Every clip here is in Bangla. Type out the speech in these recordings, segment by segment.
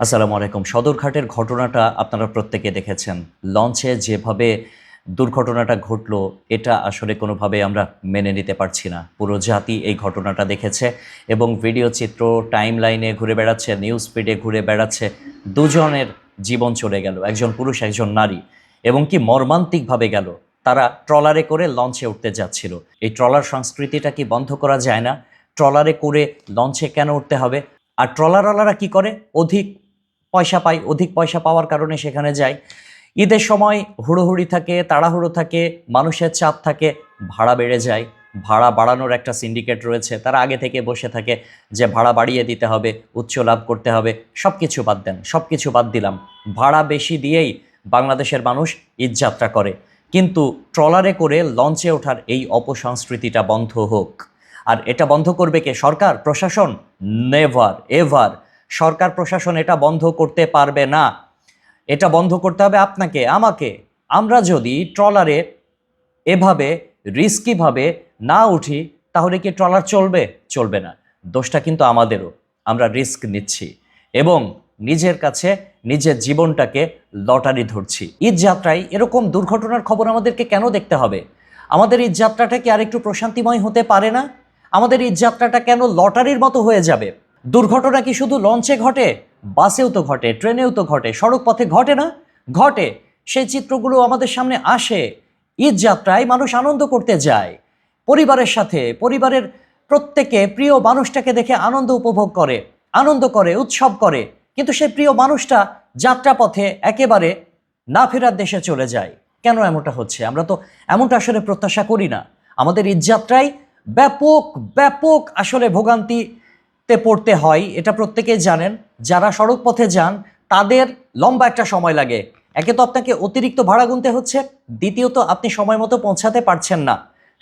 আসসালামু আলাইকুম। সদরঘাটের ঘটনাটা আপনারা প্রত্যেকে দেখেছেন। লঞ্চে যেভাবে দুর্ঘটনাটা ঘটলো, এটা আসলে কোনোভাবে আমরা মেনে নিতে পারছি না। পুরো জাতি এই ঘটনাটা দেখেছে এবং ভিডিও চিত্র টাইমলাইনে ঘুরে বেড়াচ্ছে, নিউজ ফিডে ঘুরে বেড়াচ্ছে। দুজনের জীবন চলে গেল, একজন পুরুষ একজন নারী, এবং কি মর্মান্তিকভাবে গেল। তারা ট্রলারে করে লঞ্চে উঠতে যাচ্ছিল। এই ট্রলার সংস্কৃতিটা কি বন্ধ করা যায় না? ট্রলারে করে লঞ্চে কেন উঠতে হবে? আর ট্রলারওয়ালারা কি করে? অধিক পয়সা পায়, অধিক পয়সা পাওয়ার কারণে সেখানে যায়। ঈদের সময় হুড়োহুড়ি থাকে, তাড়াহুড়ো থাকে, মানুষের চাপ থাকে, ভাড়া বেড়ে যায়। ভাড়া বাড়ানোর একটা সিন্ডিকেট রয়েছে, তারা আগে থেকে বসে থাকে যে ভাড়া বাড়িয়ে দিতে হবে, উচ্চ লাভ করতে হবে। সব কিছু বাদ দেন, সব কিছু বাদ দিলাম, ভাড়া বেশি দিয়েই বাংলাদেশের মানুষ ঈদযাত্রা করে। কিন্তু ট্রলারে করে লঞ্চে ওঠার এই অপসংস্কৃতিটা বন্ধ হোক। আর এটা বন্ধ করবে কে? সরকার, প্রশাসন? Never ever. সরকার প্রশাসন এটা বন্ধ করতে পারবে না। এটা বন্ধ করতে হবে আপনাকে, আমাকে। আমরা যদি ট্রলারে এভাবে রিস্কিভাবে না উঠি, তাহলে কি ট্রলার চলবে? চলবে না। দোষটা কিন্তু আমাদেরও। আমরা রিস্ক নিচ্ছি এবং নিজের কাছে নিজের জীবনটাকে লটারি ধরছি। ঈদ যাত্রায় এরকম দুর্ঘটনার খবর আমাদেরকে কেন দেখতে হবে? আমাদের ঈদ যাত্রাটা কি আরেকটু প্রশান্তিময় হতে পারে না? আমাদের ঈদ যাত্রাটা কেন লটারির মতো হয়ে যাবে? দুর্ঘটনা কি শুধু লঞ্চে ঘটে? বাসেও তো ঘটে, ট্রেনেও তো ঘটে, সড়ক পথে ঘটে না? ঘটে। সেই চিত্রগুলো আমাদের সামনে আসে। ঈদ যাত্রায় মানুষ আনন্দ করতে যায় পরিবারের সাথে, পরিবারের প্রত্যেকে প্রিয় মানুষটাকে দেখে আনন্দ উপভোগ করে, আনন্দ করে, উৎসব করে। কিন্তু সেই প্রিয় মানুষটা যাত্রাপথে একেবারে না ফেরার দেশে চলে যায়। কেন এমনটা হচ্ছে? আমরা তো এমনটা আসলে প্রত্যাশা করি না। আমাদের ঈদ যাত্রায় ব্যাপক ব্যাপক আসলে ভোগান্তিতে পড়তে হয়, এটা প্রত্যেকেই জানেন। যারা সড়ক পথে যান তাদের লম্বা একটা সময় লাগে। একে তো আপনাকে অতিরিক্ত ভাড়া গুনতে হচ্ছে, দ্বিতীয়ত আপনি সময় মতো পৌঁছাতে পারছেন না।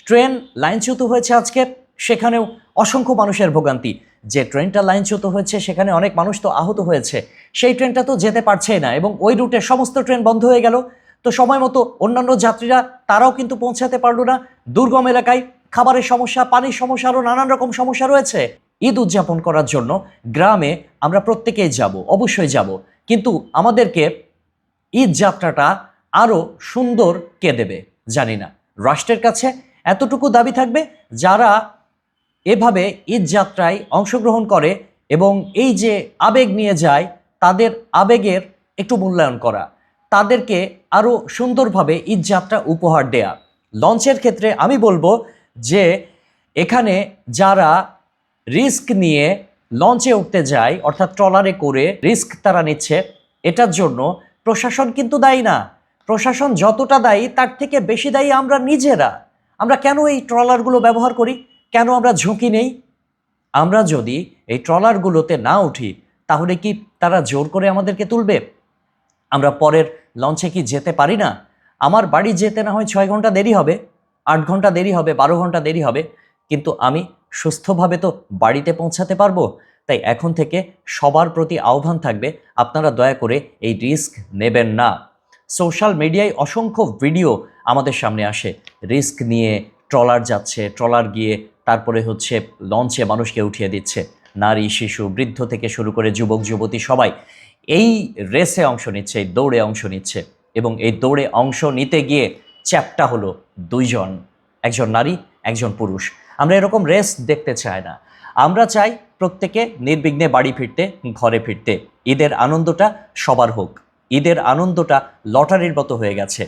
ট্রেন লাইনচ্যুত হয়েছে আজকে, সেখানেও অসংখ্য মানুষের ভোগান্তি। যে ট্রেনটা লাইনচ্যুত হয়েছে সেখানে অনেক মানুষ তো আহত হয়েছে, সেই ট্রেনটা তো যেতে পারছেই না এবং ওই রুটের সমস্ত ট্রেন বন্ধ হয়ে গেল। তো সময় মতো অন্যান্য যাত্রীরা তারাও কিন্তু পৌঁছাতে পারলো না। দুর্গম এলাকায় খাবারের সমস্যা, পানির সমস্যা, আরও নানান রকম সমস্যা রয়েছে। ঈদ উদযাপন করার জন্য গ্রামে আমরা প্রত্যেকেই যাব, অবশ্যই যাব, কিন্তু আমাদেরকে ঈদ যাত্রাটা আরও সুন্দর কে দেবে জানি না। রাষ্ট্রের কাছে এতটুকু দাবি থাকবে, যারা এভাবে ঈদ যাত্রায় অংশগ্রহণ করে এবং এই যে আবেগ নিয়ে যায়, তাদের আবেগের একটু মূল্যায়ন করা, তাদেরকে আরও সুন্দরভাবে ঈদ যাত্রা উপহার দেয়া। লঞ্চের ক্ষেত্রে আমি বলবো যে এখানে যারা রিস্ক নিয়ে লঞ্চে উঠতে যায়, অর্থাৎ ট্রলারে করে রিস্ক তারা নিচ্ছে, এটার জন্য প্রশাসন কিন্তু দায়ী না। প্রশাসন যতটা দায়ী তার থেকে বেশি দায়ী আমরা নিজেরা। আমরা কেন এই ট্রলারগুলো ব্যবহার করি? কেন আমরা ঝুঁকি নেই? আমরা যদি এই ট্রলারগুলোতে না উঠি, তাহলে কি তারা জোর করে আমাদেরকে তুলবে? আমরা পরের লঞ্চে কি যেতে পারি না? আমার বাড়ি যেতে না হয় 6 ঘন্টা দেরি হবে, 8 ঘন্টা দেরি হবে, 12 ঘন্টা দেরি হবে, কিন্তু আমি সুস্থভাবে তো বাড়িতে পৌঁছাতে পারবো। তাই এখন থেকে সবার প্রতি আহ্বান থাকবে, আপনারা দয়া করে এই রিস্ক নেবেন না। সোশ্যাল মিডিয়ায় অসংখ্য ভিডিও আমাদের সামনে আসে, রিস্ক নিয়ে ট্রলার যাচ্ছে, ট্রলার গিয়ে তারপরে হচ্ছে লঞ্চে মানুষকে উঠিয়ে দিচ্ছে। নারী, শিশু, বৃদ্ধ থেকে শুরু করে যুবক যুবতী সবাই এই রেসে অংশ নিচ্ছে, এই দৌড়ে অংশ নিচ্ছে। এবং এই দৌড়ে অংশ নিতে গিয়ে চ্যাপটা হলো দুইজন, একজন নারী, একজন পুরুষ। আমরা এরকম রেস দেখতে চাই না। আমরা চাই প্রত্যেকে নির্বিঘ্নে বাড়ি ফিরতে, ঘরে ফিরতে। ঈদের আনন্দটা সবার হোক। ঈদের আনন্দটা লটারির মতো হয়ে গেছে।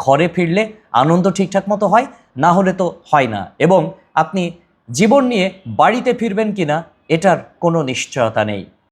ঘরে ফিরলে আনন্দ ঠিকঠাক মতো হয়, না হলে তো হয় না। এবং আপনি জীবন নিয়ে বাড়িতে ফিরবেন কিনা এটার কোনো নিশ্চয়তা নেই।